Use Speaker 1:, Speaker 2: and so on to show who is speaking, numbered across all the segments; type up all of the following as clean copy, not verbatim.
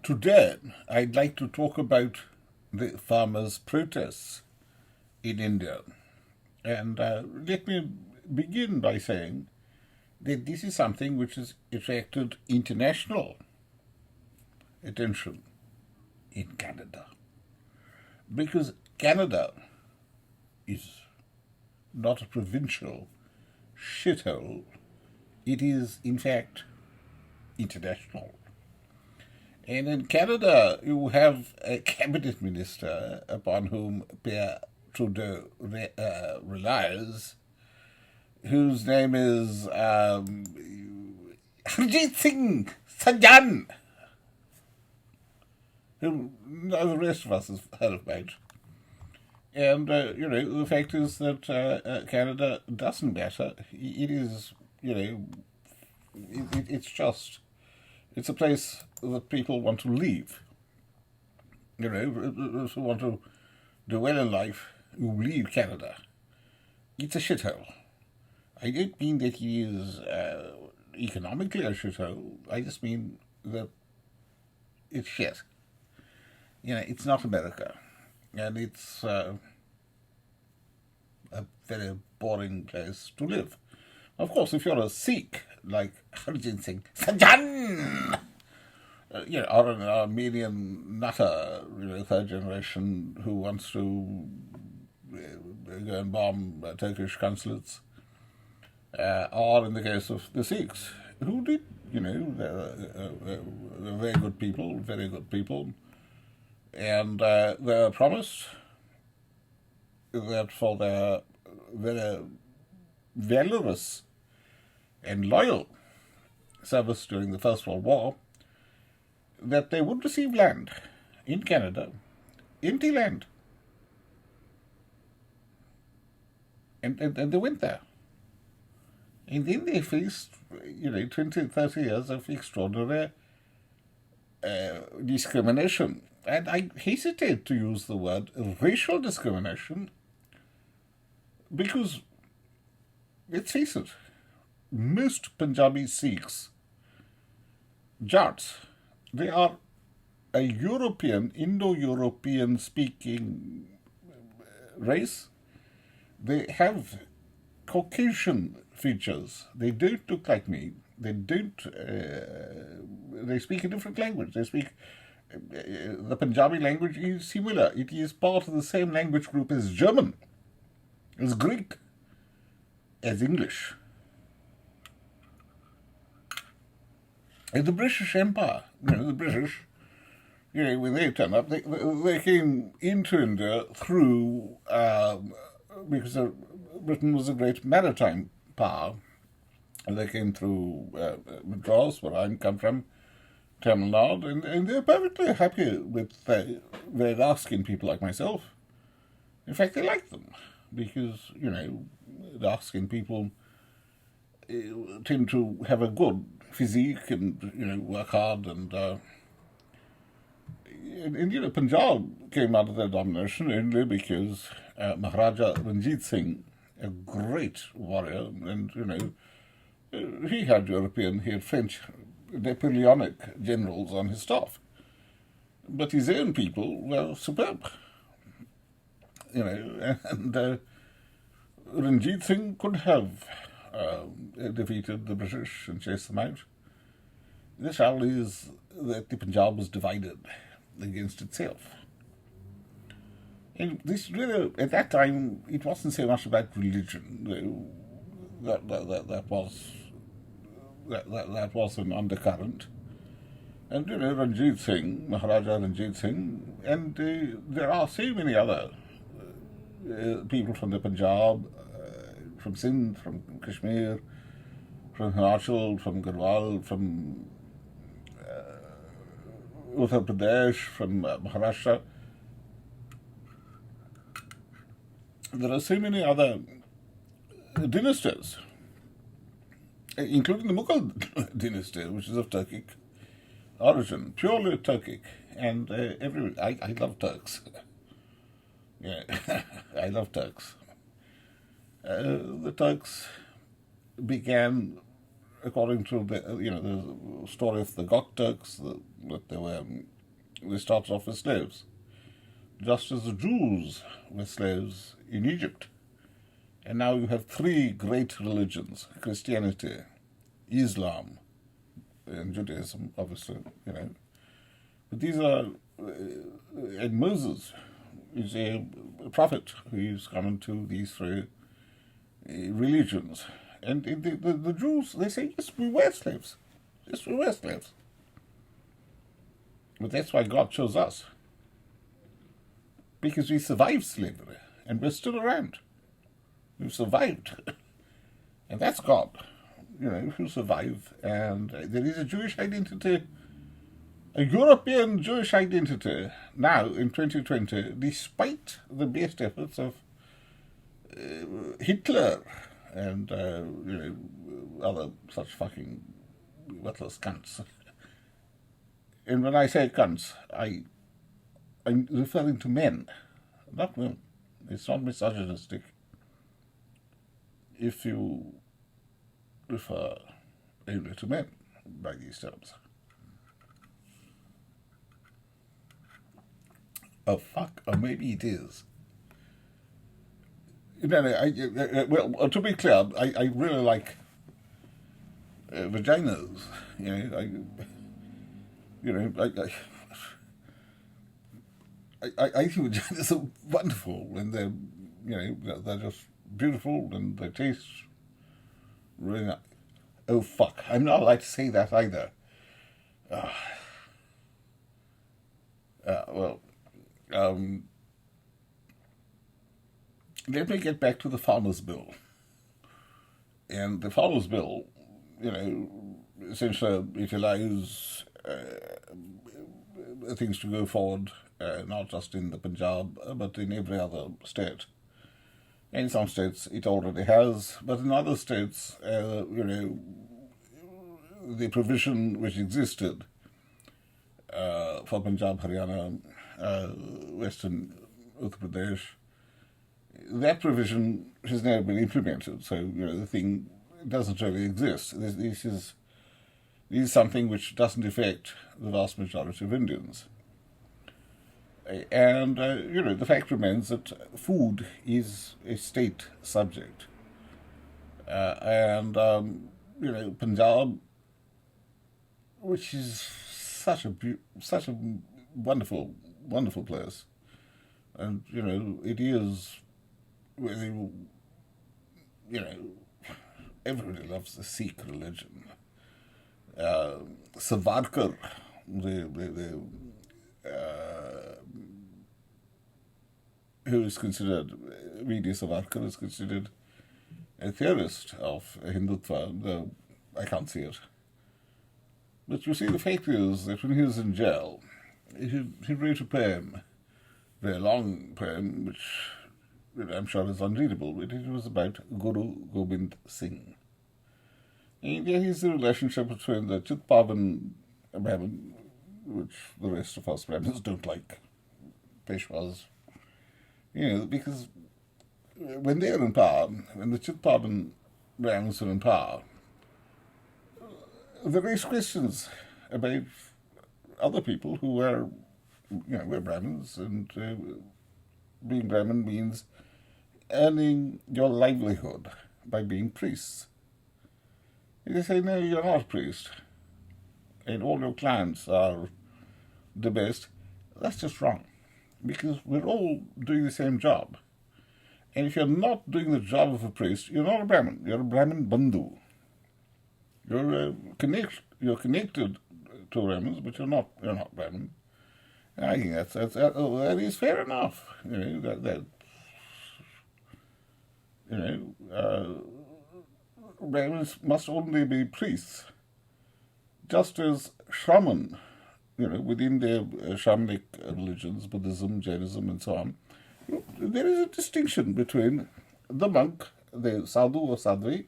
Speaker 1: Today, I'd like to talk about the farmers' protests in India. And let me begin by saying that this is something which has attracted international attention in Canada. Because Canada is not a provincial shithole, it is, in fact, international. And in Canada, you have a cabinet minister upon whom Pierre Trudeau relies, whose name is Harjit Singh Sanjan, who the rest of us have heard about. And, the fact is that Canada doesn't matter. It is, it's a place that people want to leave. Those who want to do well in life, who leave Canada. It's a shithole. I don't mean that it is economically a shithole. I just mean that it's shit. It's not America. And it's a very boring place to live. Of course, if you're a Sikh, like Harjit Singh Sanjan, or an Armenian nutter, third generation, who wants to go and bomb Turkish consulates, or in the case of the Sikhs, who did, they're very good people, and they were promised that for their very valorous and loyal service during the First World War, that they would receive land in Canada, empty land. And they went there. And then they faced, 20, 30 years of extraordinary discrimination. And I hesitate to use the word racial discrimination because, let's face it, most Punjabi Sikhs, Jats, they are a European, Indo-European speaking race. They have Caucasian features. They don't look like me. They speak a different language. They speak, the Punjabi language is similar. It is part of the same language group as German, as Greek, as English. And the British Empire, the British, when they turned up, they came into India through, because Britain was a great maritime power, and they came through Madras, where I come from, Tamil Nadu, and they're perfectly happy with very dark-skinned people like myself. In fact, they like them, because, dark-skinned people tend to have a good physique and, work hard, and Punjab came under their domination only because Maharaja Ranjit Singh, a great warrior, and, he had French, Napoleonic generals on his staff. But his own people were superb, and Ranjit Singh could have defeated the British and chased them out. The trouble is that the Punjab was divided against itself. And this really, at that time, it wasn't so much about religion. That was an undercurrent. And Ranjit Singh, Maharaja Ranjit Singh, and there are so many other people from the Punjab, from Sindh, from Kashmir, from Himachal, from Garhwal, from Uttar Pradesh, from Maharashtra. There are so many other dynasties, including the Mughal dynasty, which is of Turkic origin, purely Turkic, and I love Turks. Yeah, I love Turks. The Turks began according to the story of the Gok Turks, that they started off as slaves, just as the Jews were slaves in Egypt. And now you have three great religions: Christianity, Islam, and Judaism, obviously. But these are, and Moses is a prophet who is coming to these three religions. And the Jews, they say, yes, we were slaves. Yes, we were slaves. But that's why God chose us. Because we survived slavery, and we're still around. We've survived. And that's God. Who survive. And there is a Jewish identity, a European Jewish identity, now in 2020, despite the best efforts of Hitler and other such fucking worthless cunts. And when I say cunts, I'm referring to men, not women. It's not misogynistic if you refer only to men by these terms. Oh fuck, or maybe it is. Well, to be clear, I really like vaginas. I think vaginas are wonderful, and they're just beautiful, and they taste really nice. Oh fuck, I'm not allowed to say that either. Let me get back to the Farmers' Bill. And the Farmers' Bill, essentially it allows things to go forward, not just in the Punjab, but in every other state. In some states it already has, but in other states, the provision which existed for Punjab, Haryana, Western Uttar Pradesh, that provision has never been implemented. So the thing doesn't really exist. This is something which doesn't affect the vast majority of Indians. And the fact remains that food is a state subject, and Punjab, which is such a wonderful place, and it is really, everybody loves the Sikh religion. Savarkar, who is considered, V.D. Savarkar is considered a theorist of Hindutva. I can't see it. But you see, the fact is that when he was in jail, he wrote a poem, a very long poem, which I'm sure is unreadable, but it was about Guru Gobind Singh. And there is the relationship between the Chitpavan Brahmin, which the rest of us Brahmins don't like, Peshwas, because when they're in power, when the Chitpavan Brahmins are in power, they raise questions about other people who were Brahmins, and being Brahmin means earning your livelihood by being priests. And they say, no, you're not a priest, and all your clients are the best. That's just wrong, because we're all doing the same job. And if you're not doing the job of a priest, you're not a Brahmin. You're a Brahmin Bandhu. You're connected to Brahmins, but you're not Brahmin. And I think that is fair enough. Brahmins must only be priests, just as shaman, within the shamanic religions, Buddhism, Jainism, and so on, there is a distinction between the monk, the sadhu or sadhvi,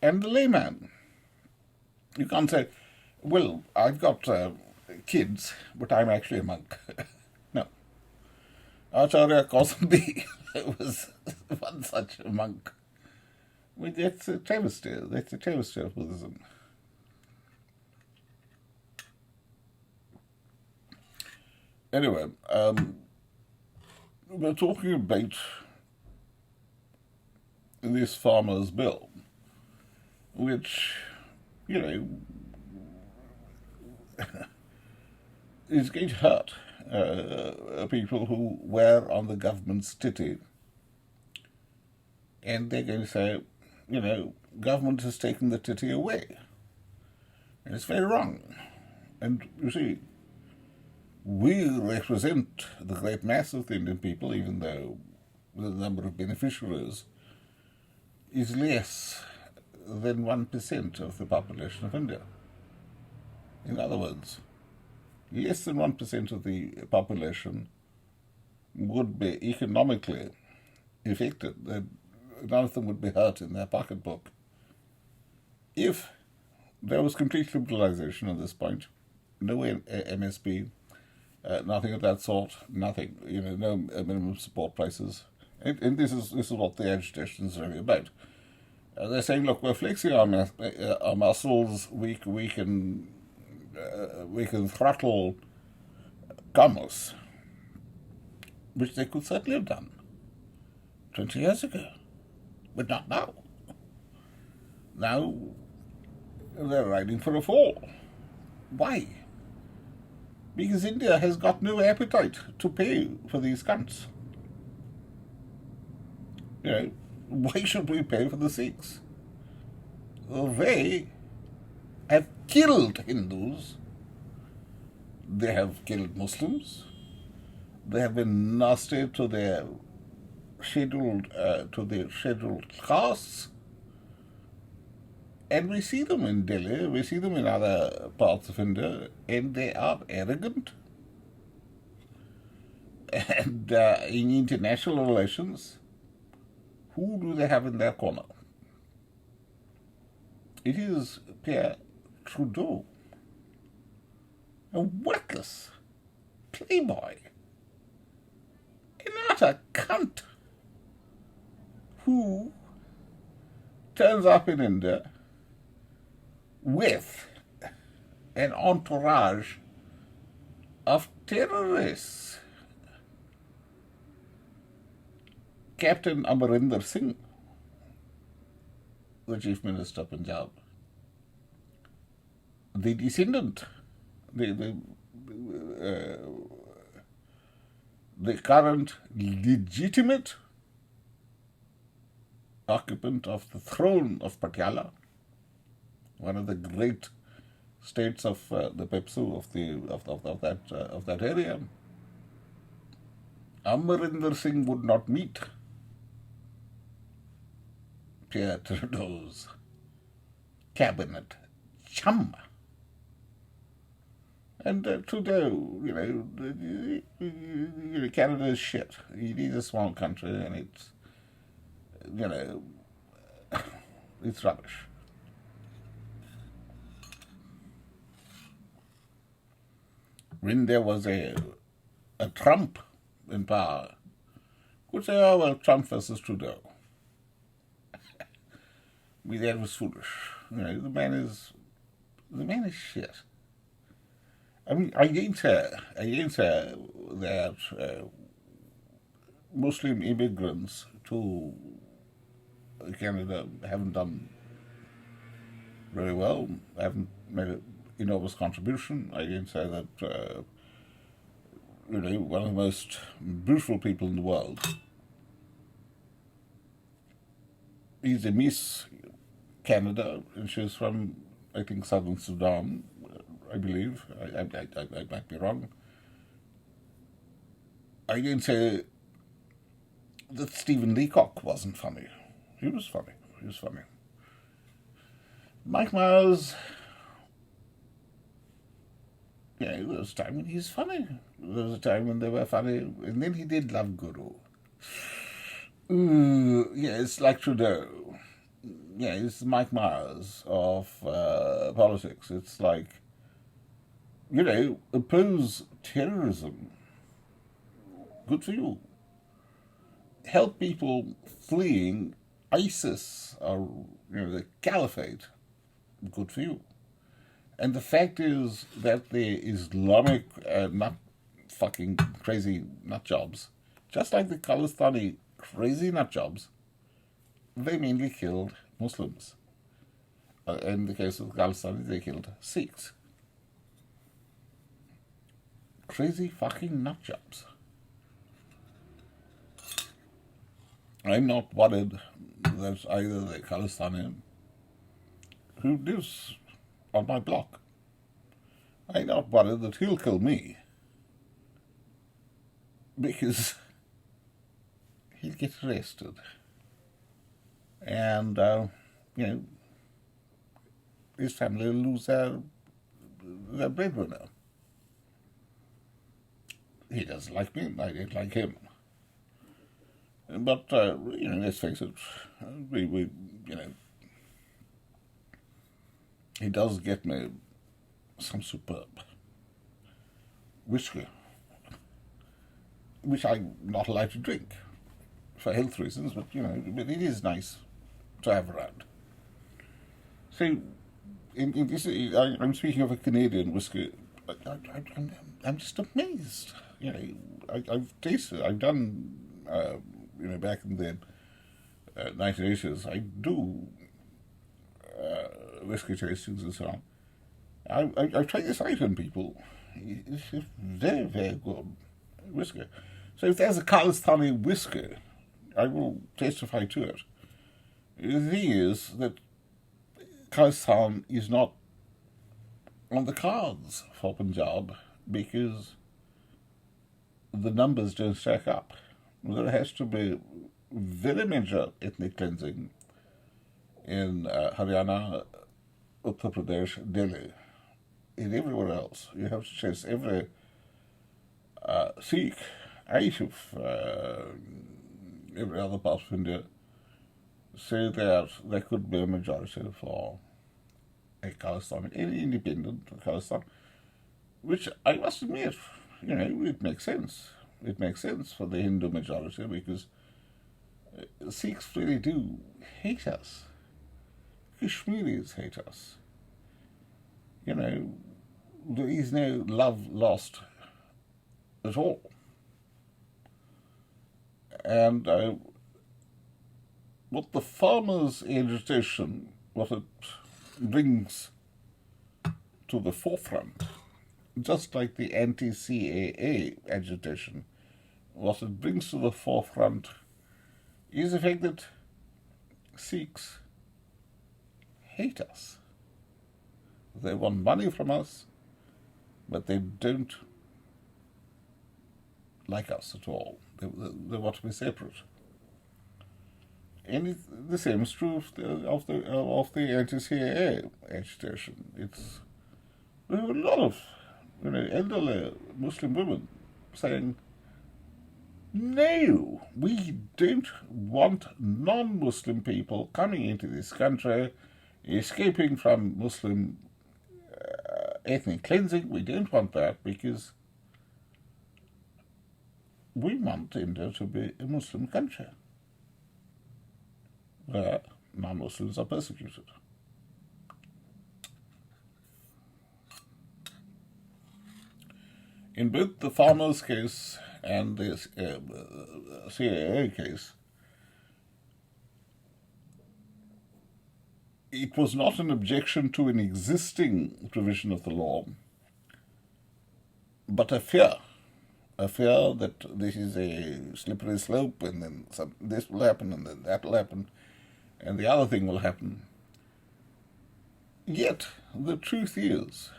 Speaker 1: and the layman. You can't say, well, I've got kids, but I'm actually a monk. No. Acharya Kausambi was one such monk. mean, that's a travesty. That's a travesty of Buddhism. Anyway, we're talking about this farmer's bill, which, is going to hurt people who were on the government's titty. And they're going to say, government has taken the titty away. And it's very wrong. And you see, we represent the great mass of the Indian people, even though the number of beneficiaries is less than 1% of the population of India. In other words, less than 1% of the population would be economically affected. None of them would be hurt in their pocketbook if there was complete liberalization at this point. No MSP, nothing of that sort, nothing. No minimum support prices. And this is what the agitation is really about. They're saying, look, we're flexing our muscles. We can throttle commerce, which they could certainly have done 20 years ago, but not now. Now they're riding for a fall. Why? Because India has got no appetite to pay for these cunts. Why should we pay for the Sikhs? They have killed Hindus. They have killed Muslims. They have been nasty to their scheduled castes. And we see them in Delhi, we see them in other parts of India, and they are arrogant. And in international relations, who do they have in their corner? It is Pierre Trudeau, a worthless playboy, an utter cunt, who turns up in India with an entourage of terrorists. Captain Amarinder Singh, the Chief Minister of Punjab, the descendant, the current legitimate occupant of the throne of Patiala, one of the great states of the Pepsu of that area. Amarinder Singh would not meet Pierre Trudeau's cabinet chum. And Trudeau, Canada is shit. It is a small country, and it's, it's rubbish. When there was a Trump in power, could say, oh, well, Trump versus Trudeau. That was foolish. The man is shit. I mean, I ain't say that Muslim immigrants to Canada haven't done very well, haven't made an enormous contribution. I ain't say that one of the most beautiful people in the world is a Miss Canada, and she's from, I think, southern Sudan, I believe. I might be wrong. I didn't say that Stephen Leacock wasn't funny. He was funny. Mike Myers, there was a time when he's funny. There was a time when they were funny, and then he did Love Guru. It's like Trudeau. It's Mike Myers of politics. It's like, oppose terrorism. Good for you. Help people fleeing ISIS or the caliphate, good for you. And the fact is that the Islamic nut fucking crazy nut jobs, just like the Khalistani crazy nut jobs, they mainly killed Muslims. In the case of the Khalistani, they killed Sikhs. Crazy fucking nut jobs. I'm not worried that either the Khalistani who lives on my block, I'm not worried that he'll kill me because he'll get arrested and his family will lose their breadwinner. He doesn't like me, I don't like him. But let's face it, he does get me some superb whiskey, which I'm not allowed to drink for health reasons, but it is nice to have around. So, in this, I'm speaking of a Canadian whiskey. I'm just amazed. I've tasted. I've done. Back in the 1980s, I do whiskey tastings and so on. I've tried this out on people. It's very, very good whiskey. So if there's a Khalistani whiskey, I will testify to it. The thing is that Khalistan is not on the cards for Punjab because the numbers don't stack up. There has to be very major ethnic cleansing in Haryana, Uttar Pradesh, Delhi, and everywhere else. You have to chase every Sikh out of every other part of India, so that there could be a majority for a Khalistan, any independent Khalistan, which I must admit, it makes sense. It makes sense for the Hindu majority because Sikhs really do hate us. Kashmiris hate us. There is no love lost at all. And what the farmers' agitation, what it brings to the forefront, just like the anti-CAA agitation, what it brings to the forefront is the fact that Sikhs hate us. They want money from us, but they don't like us at all. They want to be separate. And the same is true of the anti-CAA agitation. We have a lot of elderly Muslim women saying, no, we don't want non-Muslim people coming into this country, escaping from Muslim ethnic cleansing. We don't want that because we want India to be a Muslim country where non-Muslims are persecuted. In both the farmers' case and the CAA case, it was not an objection to an existing provision of the law, but a fear that this is a slippery slope and then this will happen and then that will happen and the other thing will happen. Yet, the truth is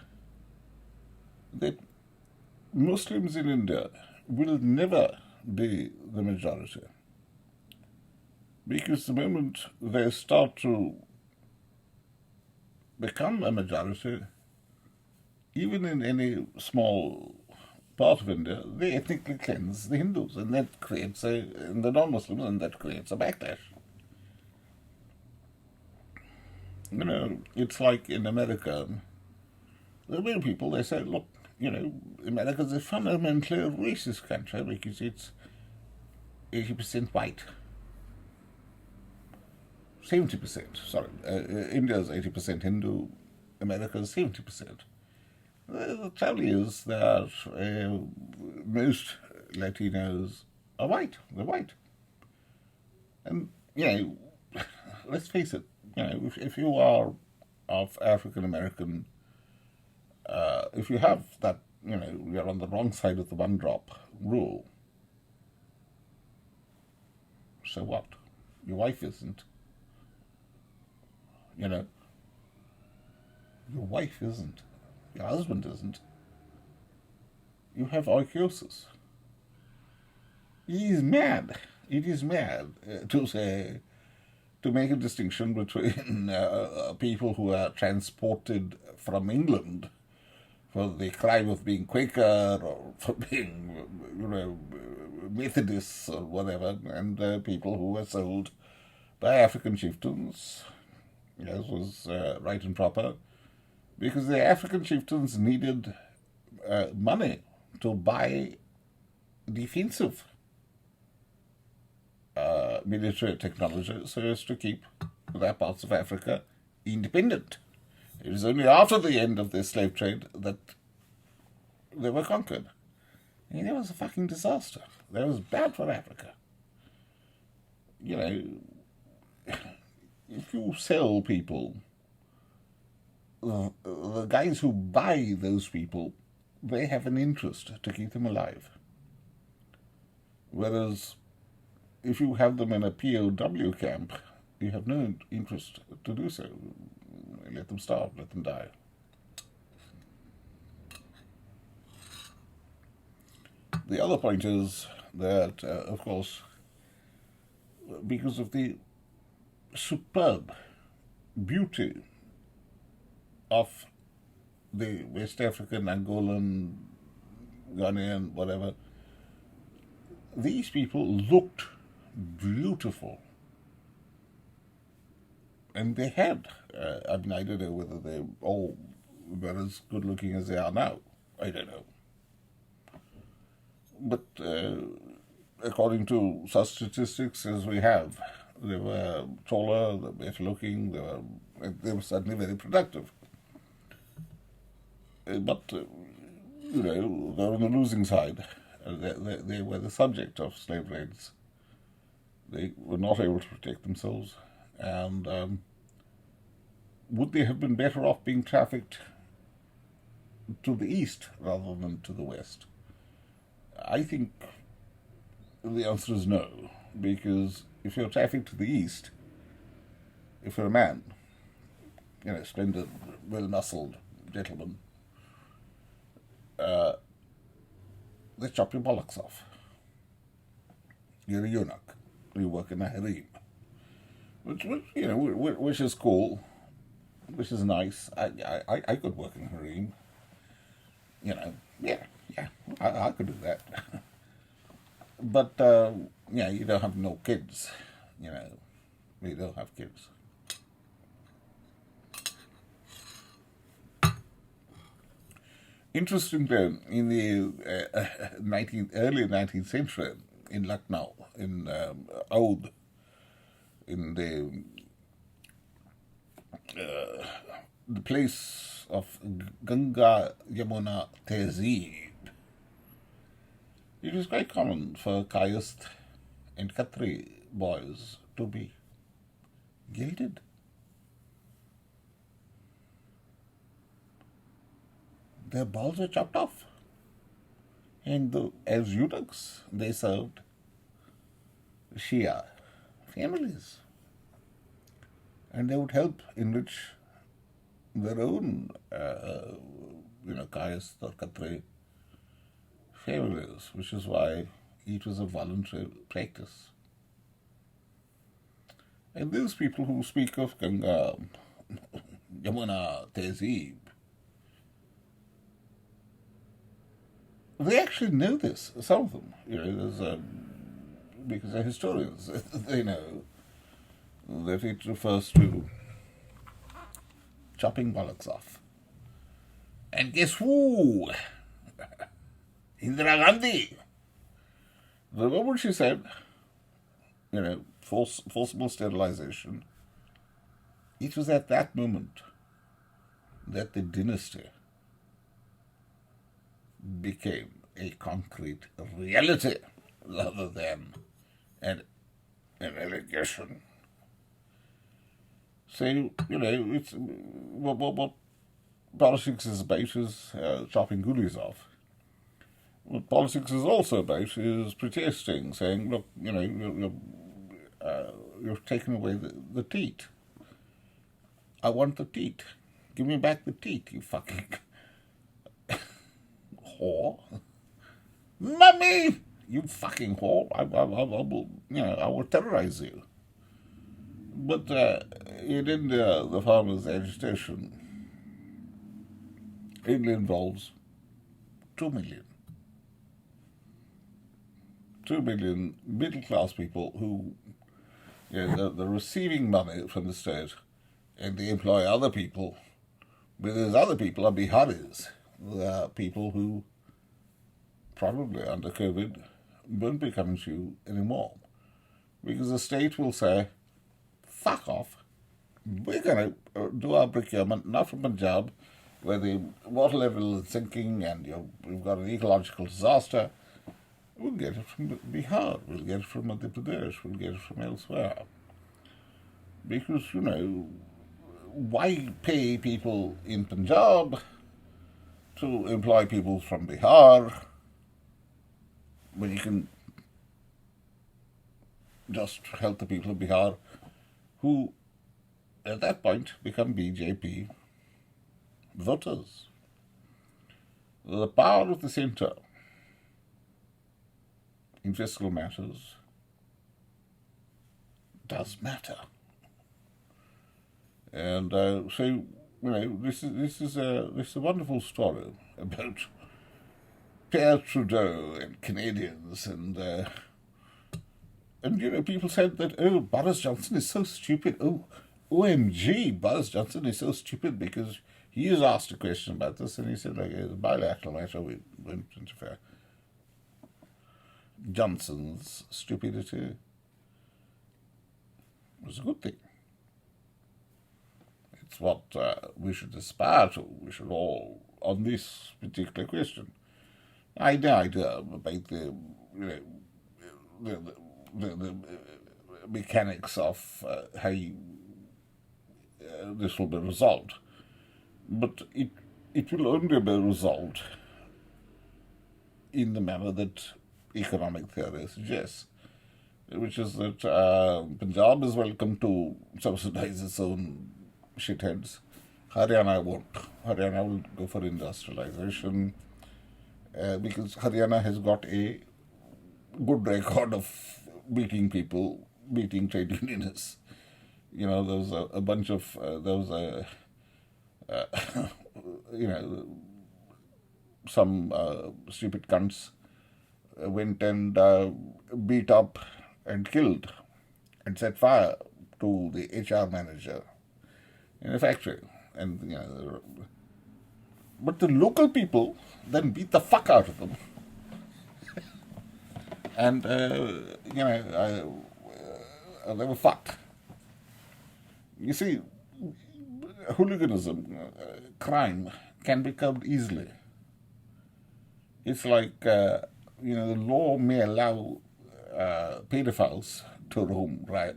Speaker 1: that Muslims in India will never be the majority, because the moment they start to become a majority, even in any small part of India, they ethnically cleanse the Hindus, and that creates the non-Muslims, and that creates a backlash. It's like in America, there are many people, they say, look, America's a fundamentally racist country because it's 80% white. 70%. Sorry, India's 80% Hindu, America's 70%. The trouble is that most Latinos are white. They're white. And, let's face it, if you are of African American, if you have that, you're on the wrong side of the one drop rule, so what? Your wife isn't. Your wife isn't. Your husband isn't. You have oikiosis. It is mad. It is mad to make a distinction between people who are transported from England for the crime of being Quaker or for being, Methodists or whatever, and people who were sold by African chieftains, as was right and proper, because the African chieftains needed money to buy defensive military technology so as to keep their parts of Africa independent. It was only after the end of the slave trade that they were conquered. That was a fucking disaster. That was bad for Africa. If you sell people, the guys who buy those people, they have an interest to keep them alive. Whereas if you have them in a POW camp, you have no interest to do so. Let them starve, let them die. The other point is that, of course, because of the superb beauty of the West African, Angolan, Ghanaian, whatever, these people looked beautiful. And they had, I don't know whether they all were as good looking as they are now. I don't know. But according to such statistics as we have, they were taller, they were better looking, they were certainly very productive. But, they were on the losing side. They were the subject of slave raids. They were not able to protect themselves. And would they have been better off being trafficked to the east rather than to the west? I think the answer is no, because if you're trafficked to the east, if you're a man, splendid, well-muscled gentleman, they chop your bollocks off. You're a eunuch. You work in a harem. Which is cool, which is nice. I could work in a harem. I could do that. But, you don't have no kids. You don't have kids. Interesting then, in the early 19th century, in Lucknow, in Oudh, in the place of Ganga Yamuna Tehzeeb, it was quite common for Kayast and Khatri boys to be gilded. Their balls were chopped off. And as eunuchs, they served Shia families. And they would help enrich their own, Kayast or Khatri families, which is why it was a voluntary practice. And those people who speak of Ganga, Yamuna, Tehzeeb, they actually know this, some of them. Because they're historians, they know that it refers to chopping bollocks off. And guess who? Indira Gandhi. The moment she said, forcible sterilization It was at that moment that the dynasty became a concrete reality rather than an allegation. So, it's what politics is about is chopping goodies off. What politics is also about is protesting, saying, look, you're taking away the teat. I want the teat. Give me back the teat, you fucking whore. Mummy! You fucking whore. I will terrorize you. But in India, the farmers' agitation, it involves 2 million. 2 million middle-class people who, they're receiving money from the state and they employ other people, but those other people are Biharis. They are people who probably under COVID won't be coming to you anymore because the state will say, fuck off, we're going to do our procurement not from Punjab where the water level is sinking and we've got an ecological disaster. We'll get it from Bihar, we'll get it from Madhya Pradesh, we'll get it from elsewhere. Because, why pay people in Punjab to employ people from Bihar when you can just help the people of Bihar who, at that point, become BJP voters? The power of the centre in fiscal matters does matter. And so, this is a wonderful story about Pierre Trudeau and Canadians and people said that, oh, Boris Johnson is so stupid. Oh, OMG, Boris Johnson is so stupid because he was asked a question about this and he said, like, it's a bilateral matter, we won't interfere. Johnson's stupidity was a good thing. It's what we should aspire to. We should all, on this particular question. I had no idea about the mechanics of how this will be resolved. But it will only be resolved in the manner that economic theory suggests, which is that Punjab is welcome to subsidize its own shitheads. Haryana won't. Haryana will go for industrialization because Haryana has got a good record of beating people, beating trade unionists. There was a bunch of, some stupid cunts went and beat up and killed and set fire to the HR manager in a factory. And, but the local people then beat the fuck out of them. And, they were fucked. You see, hooliganism, crime, can be curbed easily. It's like, the law may allow pedophiles to roam, right,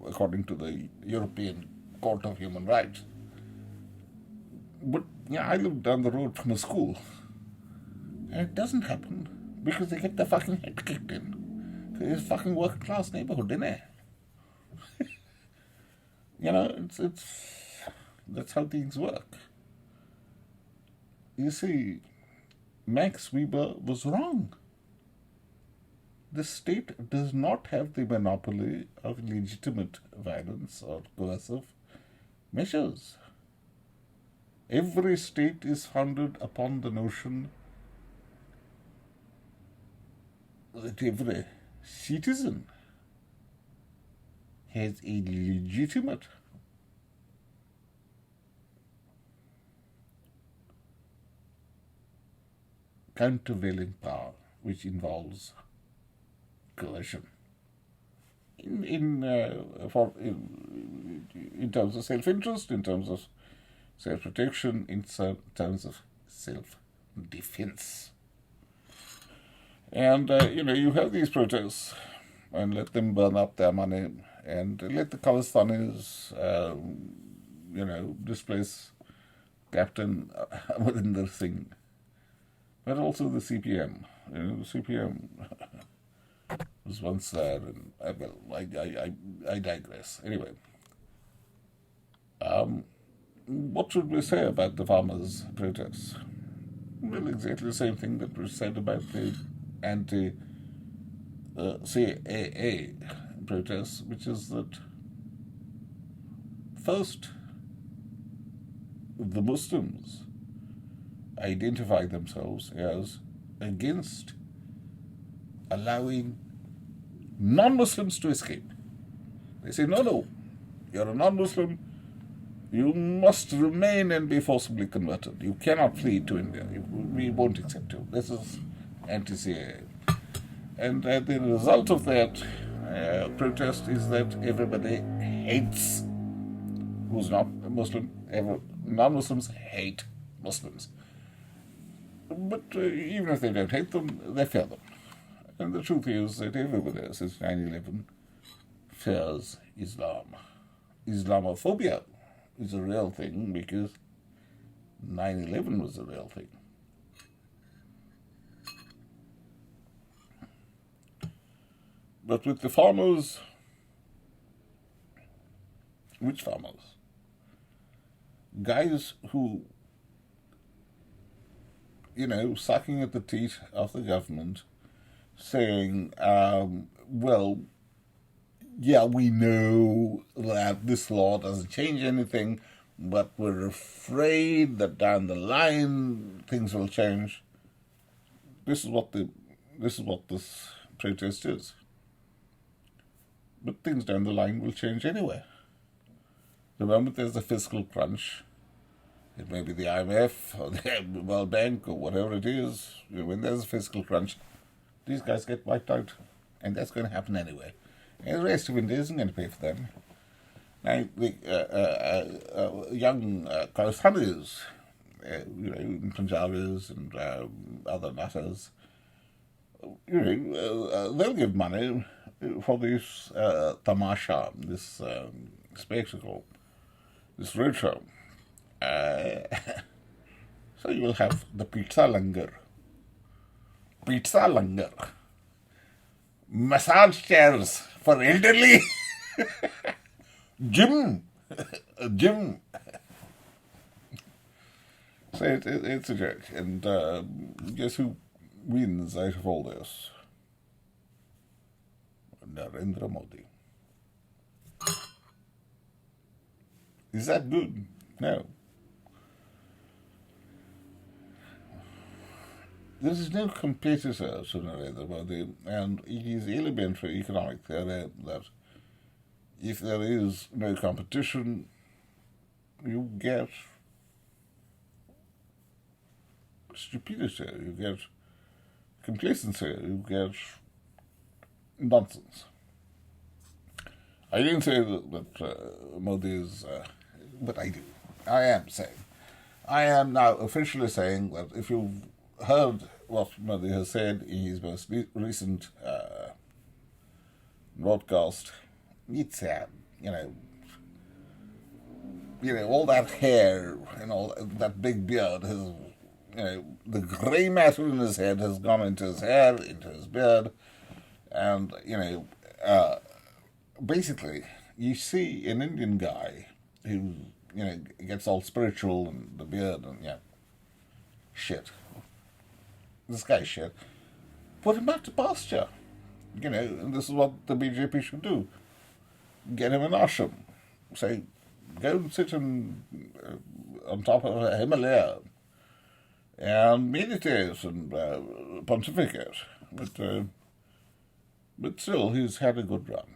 Speaker 1: according to the European Court of Human Rights. But I live down the road from a school, and it doesn't happen because they get their fucking head kicked in. It's a fucking working class neighborhood, isn't it? That's how things work. You see, Max Weber was wrong. The state does not have the monopoly of legitimate violence or coercive measures. Every state is founded upon the notion that every citizen has a legitimate countervailing power which involves coercion. in terms of self-interest, in terms of self-protection, in terms of self-defense. And, you have these protests and let them burn up their money and let the Khalistanis, displace Captain Amarinder Singh, but also the CPM. The CPM was once there, and I digress. Anyway, what should we say about the farmers' protests? Well, exactly the same thing that was said about the anti-CAA protests, which is that first, the Muslims identify themselves as against allowing non-Muslims to escape. They say, no, you're a non-Muslim, you must remain and be forcibly converted. You cannot flee to India. We won't accept you. This is anti-CAA. And the result of that protest is that everybody hates who's not Muslim. Non-Muslims hate Muslims. But even if they don't hate them, they fear them. And the truth is that everybody since 9/11 fears Islam. Islamophobia is a real thing because 9/11 was a real thing. But with the farmers, which farmers? Guys who, sucking at the teat of the government, saying, we know that this law doesn't change anything, but we're afraid that down the line things will change. This is what this protest is. But things down the line will change anyway. The moment there's a fiscal crunch, it may be the IMF or the World Bank or whatever it is, when there's a fiscal crunch, these guys get wiped out. And that's going to happen anyway. And the rest of India isn't going to pay for them. Now, the young Khalistanis, Punjabis and other matters, they'll give money for this tamasha, this spectacle, this roadshow. So you will have the pizza langar, massage chairs for elderly, gym. So it's a joke. And guess who wins out of all this? Narendra Modi. Is that good? No. There is no competitor to Narendra Modi, and it is elementary economic theory that if there is no competition, you get stupidity, you get complacency, you get nonsense. I didn't say that Modi is, but I do. I am now officially saying that if you've heard what Modi has said in his most recent broadcast, it's all that hair and all that big beard has, the grey matter in his head has gone into his hair, into his beard, and basically you see an Indian guy who gets all spiritual and the beard and shit. This guy's shit. Put him back to pasture. And this is what the BJP should do. Get him an ashram. Say, go and sit on top of a Himalaya and meditate and pontificate. But still, he's had a good run.